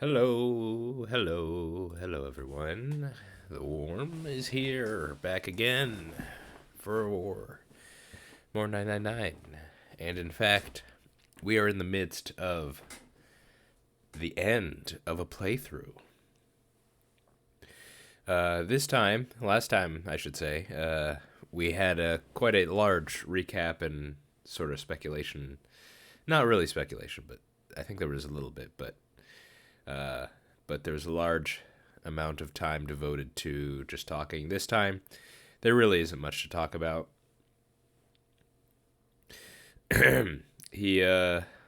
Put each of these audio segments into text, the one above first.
Hello, hello, hello, everyone. The Worm is here, back again for more 999. And in fact, we are in the midst of the end of a playthrough. Last time, I should say, we had quite a large recap and sort of speculation. Not really speculation, but I think there was a little bit, but there was a large amount of time devoted to just talking. This time, there really isn't much to talk about.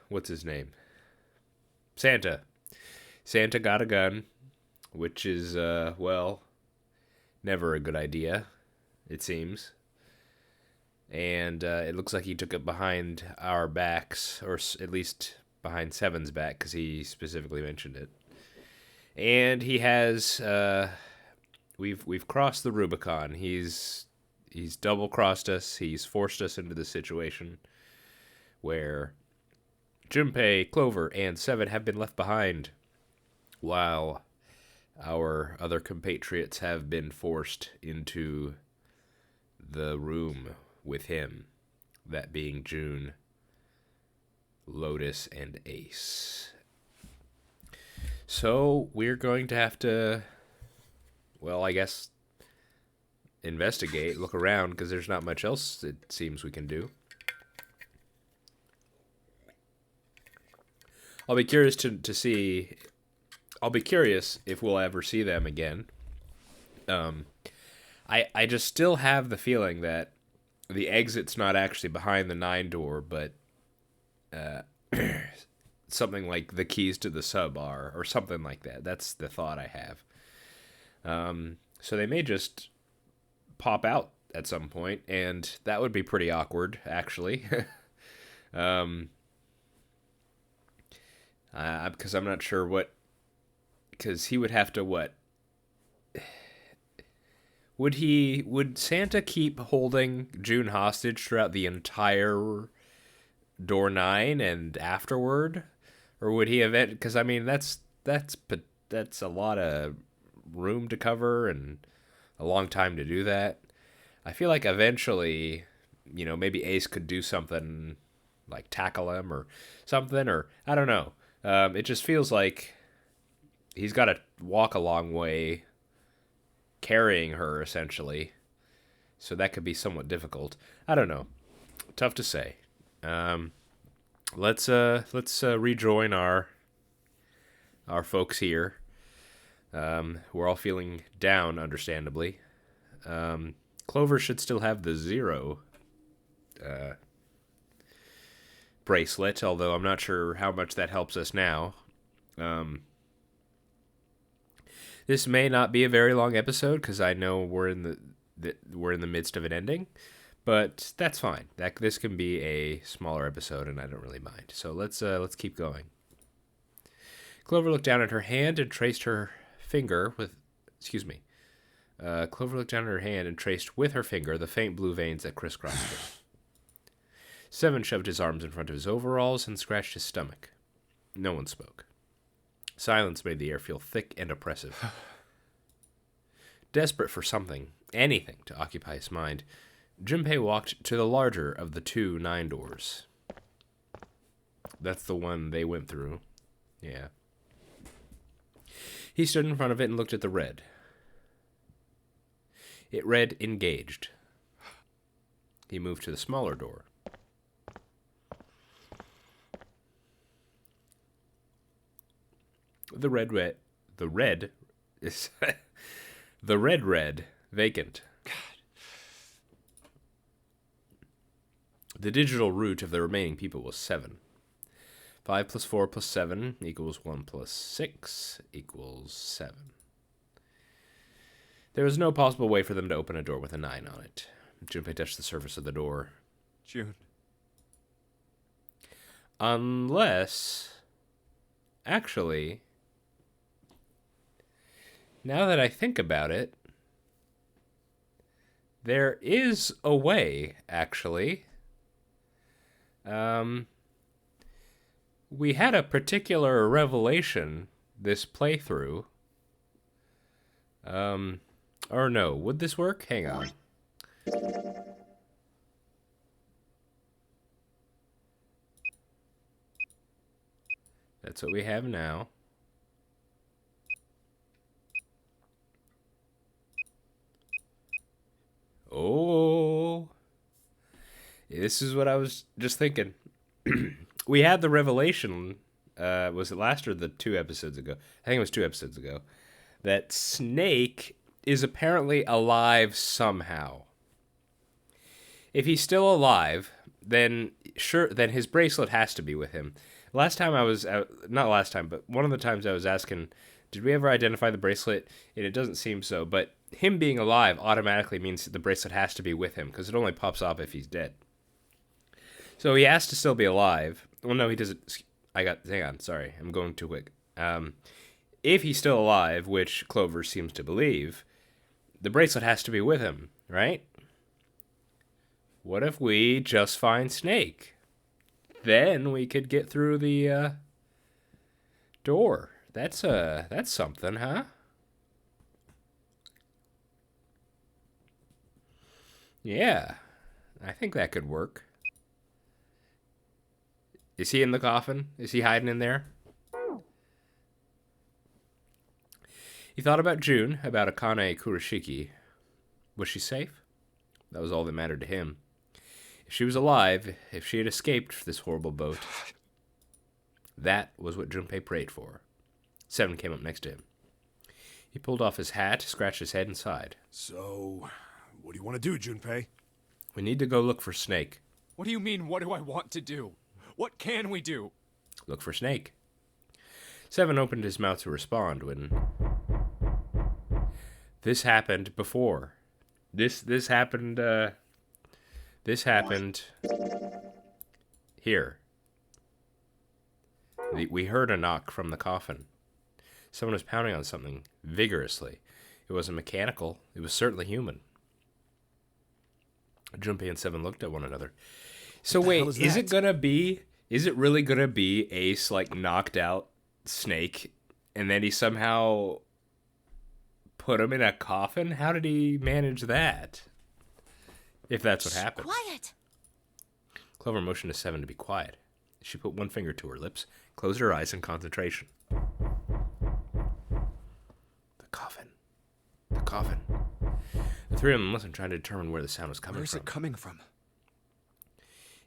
What's his name? Santa. Santa got a gun, which is, never a good idea, it seems. And it looks like he took it behind our backs, or at least behind Seven's back, because he specifically mentioned it. And he has, we've crossed the Rubicon. He's double crossed us. He's forced us into the situation where Junpei, Clover, and Seven have been left behind, while our other compatriots have been forced into the room with him, that being June, Lotus, and Ace. So we're going to have to, I guess, investigate, look around, because there's not much else it seems we can do. I'll be curious to see. I'll be curious if we'll ever see them again. I just still have the feeling that the exit's not actually behind the 9 door, but something like the keys to the sub are, or something like that. That's the thought I have. So they may just pop out at some point, and that would be pretty awkward, actually. Because I'm not sure because he would have to what? Would Santa keep holding June hostage throughout the entire door 9 and afterward? Or would he because I mean that's a lot of room to cover and a long time to do that. I feel like eventually, maybe Ace could do something like tackle him or something, or I don't know. It just feels like he's got to walk a long way carrying her, essentially. So that could be somewhat difficult. I don't know. Tough to say. Let's rejoin our folks here. We're all feeling down, understandably. Clover should still have the 0 bracelet, although I'm not sure how much that helps us now. This may not be a very long episode because I know we're in the midst of an ending, but that's fine. This can be a smaller episode, and I don't really mind. So let's keep going. Clover looked down at her hand and traced her finger with. Excuse me. Clover looked down at her hand and traced with her finger the faint blue veins that crisscrossed it. Seven shoved his arms in front of his overalls and scratched his stomach. No one spoke. Silence made the air feel thick and oppressive. Desperate for something, anything, to occupy his mind, Junpei walked to the larger of the 2 9 doors. That's the one they went through. Yeah. He stood in front of it and looked at the red. It read engaged. He moved to the smaller door. The red is the red vacant. God. The digital root of the remaining people was 7. 5 plus 4 plus 7 equals 1 plus 6 equals 7. There was no possible way for them to open a door with a 9 on it. Junpei touched the surface of the door. June. Unless, actually, now that I think about it, there is a way, actually. We had a particular revelation this playthrough. Or no, would this work? Hang on. That's what we have now. Oh, this is what I was just thinking. We had the revelation, was it last or the 2 episodes ago? I think it was 2 episodes ago, that Snake is apparently alive somehow. If he's still alive, then then his bracelet has to be with him. Last time I was, not last time, but one of the times I was asking, did we ever identify the bracelet? And it doesn't seem so, but him being alive automatically means that the bracelet has to be with him, because it only pops off if he's dead. So he has to still be alive. Well, no, he doesn't. Hang on, sorry, I'm going too quick. If he's still alive, which Clover seems to believe, the bracelet has to be with him, right? What if we just find Snake? Then we could get through the door. That's something, huh? Yeah, I think that could work. Is he in the coffin? Is he hiding in there? He thought about June, about Akane Kurashiki. Was she safe? That was all that mattered to him. If she was alive, if she had escaped this horrible boat, that was what Junpei prayed for. Seven came up next to him. He pulled off his hat, scratched his head, and sighed. So, what do you want to do, Junpei? We need to go look for Snake. What do you mean, what do I want to do? What can we do? Look for Snake. Seven opened his mouth to respond when... This happened before. This happened here. We heard a knock from the coffin. Someone was pounding on something vigorously. It wasn't mechanical. It was certainly human. Junpei and Seven looked at one another. So wait, is it really gonna be Ace like knocked out Snake and then he somehow put him in a coffin? How did he manage that? If that's what happened. Quiet. Clover motioned to Seven to be quiet. She put one finger to her lips, closed her eyes in concentration. The coffin. The coffin. The three of them listened, trying to determine where the sound was coming from. Where's it coming from?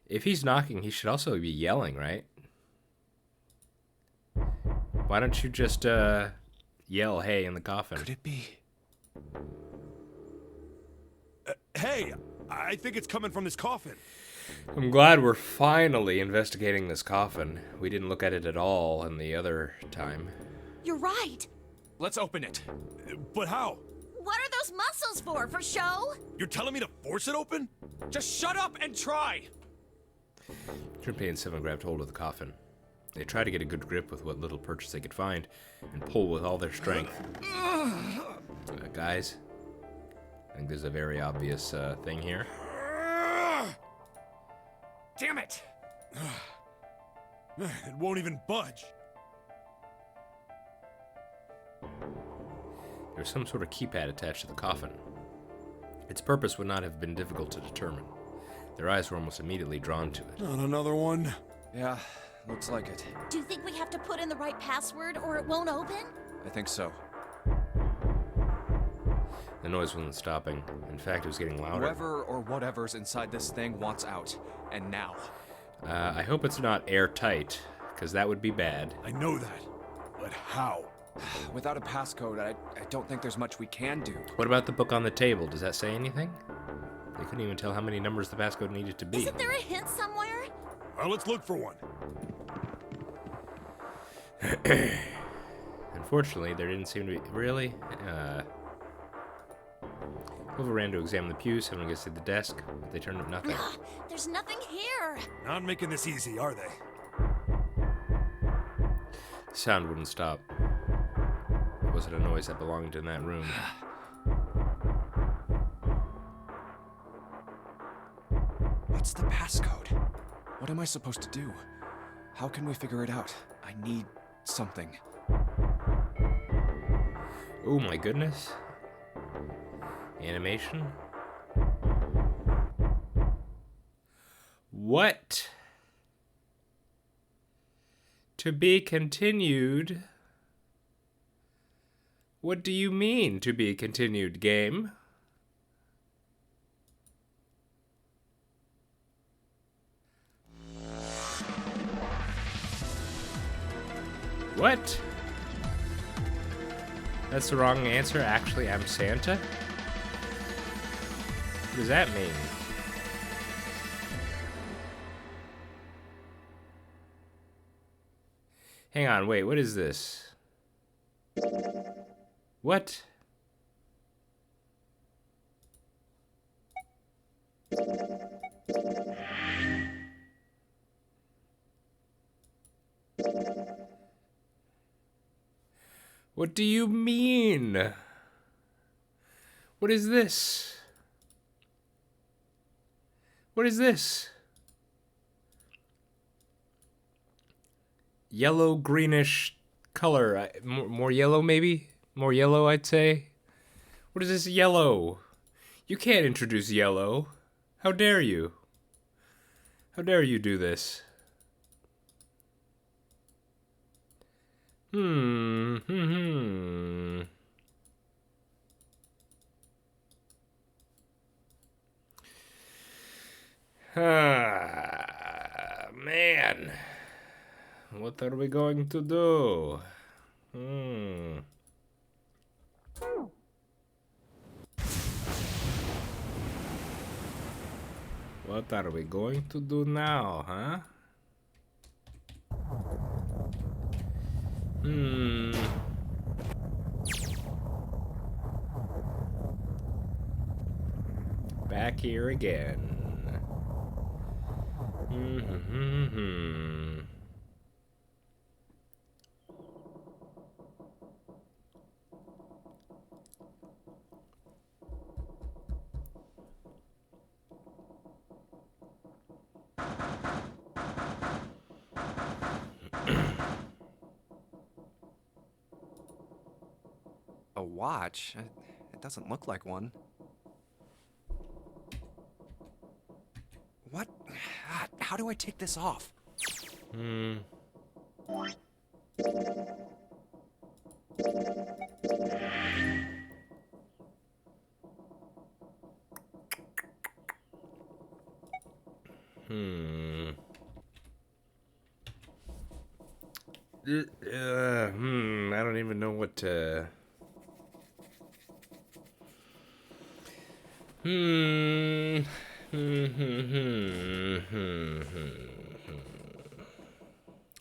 If he's knocking, he should also be yelling, right? Why don't you just yell, hey, in the coffin? Could it be? Hey, I think it's coming from this coffin. I'm glad we're finally investigating this coffin. We didn't look at it at all in the other time. You're right. Let's open it. But how? What are those muscles for? For show? You're telling me to force it open? Just shut up and try! Junpei and Seven grabbed hold of the coffin. They tried to get a good grip with what little purchase they could find and pull with all their strength. Guys, I think there's a very obvious thing here. Damn it! It won't even budge. There's some sort of keypad attached to the coffin. Its purpose would not have been difficult to determine. Their eyes were almost immediately drawn to it. Not another one. Yeah, looks like it. Do you think we have to put in the right password or it won't open? I think so. The noise wasn't stopping. In fact, it was getting louder. Whoever or whatever's inside this thing wants out. And now. I hope it's not airtight, because that would be bad. I know that. But how? Without a passcode, I don't think there's much we can do. What about the book on the table? Does that say anything? They couldn't even tell how many numbers the passcode needed to be. Isn't there a hint somewhere? Well, let's look for one. Unfortunately, there didn't seem to be... Really? Clover ran to examine the pews. Someone gets to the desk, but they turned up nothing. There's nothing here. Not making this easy, are they? The sound wouldn't stop. Was it a noise that belonged in that room? What's the passcode? What am I supposed to do? How can we figure it out? I need something. Oh my goodness. Animation. What? To be continued? What do you mean, to be continued, game? What? That's the wrong answer. Actually, I'm Santa? What does that mean? Hang on, wait, what is this? What? What do you mean? What is this? What is this? Yellow greenish color. More yellow, maybe? More yellow, I'd say. What is this yellow? You can't introduce yellow. How dare you? How dare you do this? Ah, man. What are we going to do? What are we going to do now, huh? Back here again. A watch? It doesn't look like one. What? How do I take this off? I don't even know what to...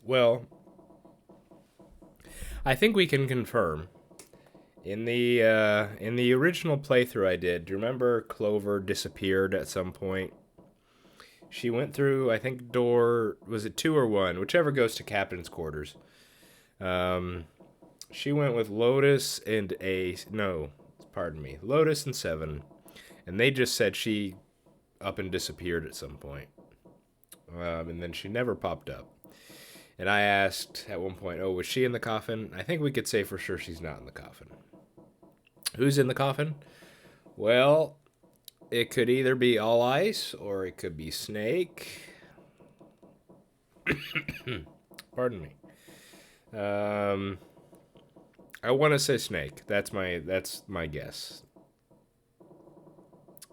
Well, I think we can confirm. In the original playthrough I did, do you remember Clover disappeared at some point? She went through, I think, door... Was it 2 or 1? Whichever goes to Captain's quarters. She went with Lotus and no, pardon me. Lotus and Seven. And they just said she up and disappeared at some point. And then she never popped up. And I asked at one point, oh, was she in the coffin? I think we could say for sure she's not in the coffin. Who's in the coffin? Well, it could either be All Ice or it could be Snake. Pardon me. I want to say Snake. That's my guess.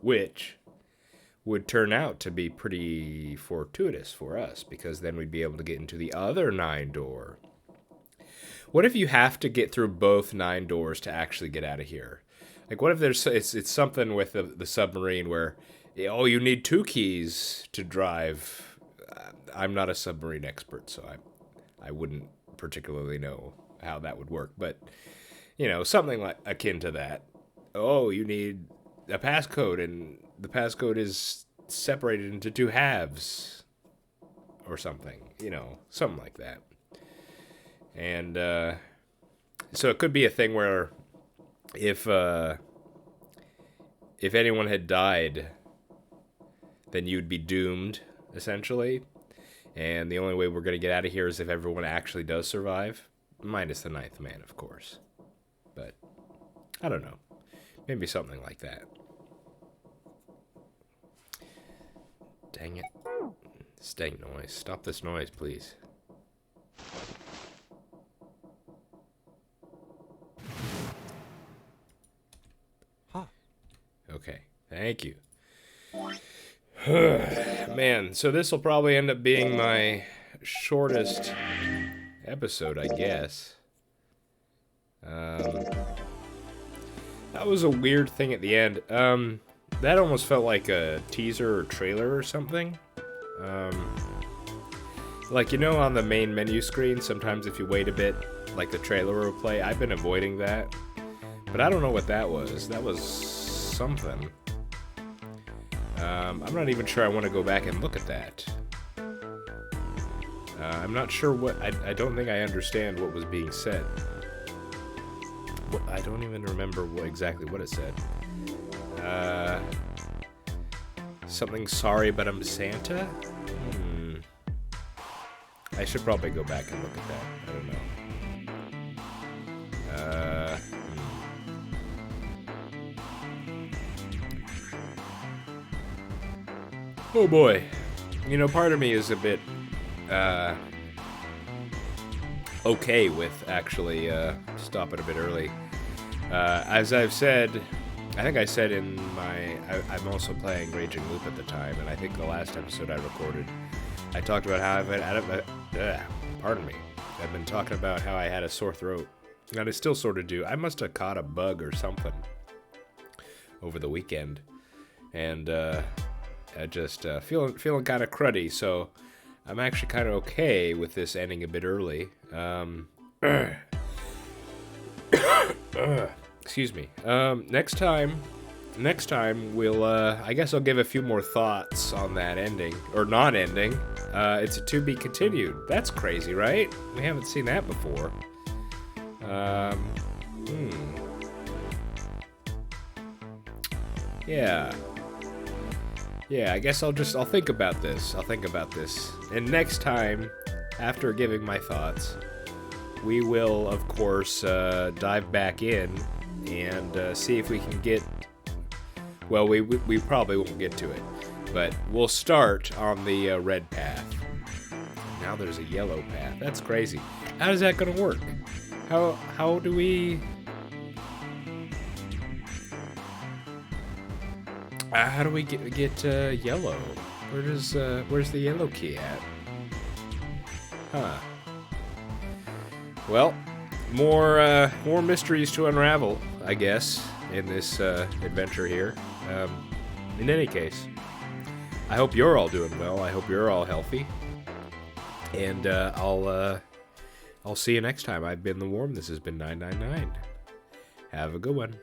Which would turn out to be pretty fortuitous for us, because then we'd be able to get into the other 9 door. What if you have to get through both 9 doors to actually get out of here? Like, what if it's something with the submarine where, oh, you need 2 keys to drive? I'm not a submarine expert, so I wouldn't particularly know how that would work. But, you know, something like akin to that. Oh, you need a passcode, and the passcode is separated into 2 halves or something, you know, something like that. And so it could be a thing where if anyone had died, then you'd be doomed, essentially. And the only way we're going to get out of here is if everyone actually does survive, minus the 9th man, of course. But I don't know. Maybe something like that. Dang it. Staying noise. Stop this noise, please. Huh. Okay. Thank you. Man, so this will probably end up being my shortest episode, I guess. That was a weird thing at the end. That almost felt like a teaser or trailer or something. Like, you know, on the main menu screen, sometimes if you wait a bit, like the trailer will play. I've been avoiding that. But I don't know what that was. That was something. I'm not even sure I want to go back and look at that. I'm not sure what... I don't think I understand what was being said. I don't even remember exactly what it said. Something sorry, but I'm Santa? I should probably go back and look at that. I don't know. Oh boy. You know, part of me is a bit, okay with actually, stopping a bit early. As I've said, I think I said in my, I'm also playing Raging Loop at the time, and I think the last episode I recorded, I talked about how pardon me. I've been talking about how I had a sore throat, and I still sort of do. I must have caught a bug or something over the weekend, and, I just feeling kind of cruddy, so I'm actually kind of okay with this ending a bit early. Excuse me. Next time we'll, I guess I'll give a few more thoughts on that ending, or non-ending. It's a to be continued. That's crazy, right? We haven't seen that before. Yeah, I guess I'll think about this. And next time, after giving my thoughts, we will, of course, dive back in and see if we can get... Well, we probably won't get to it, but we'll start on the red path. Now there's a yellow path. That's crazy. How is that going to work? How do we... how do we get yellow? Where's the yellow key at? Huh. Well, more mysteries to unravel, I guess, in this adventure here. In any case, I hope you're all doing well. I hope you're all healthy. And I'll see you next time. I've been The Worm. This has been 999. Have a good one.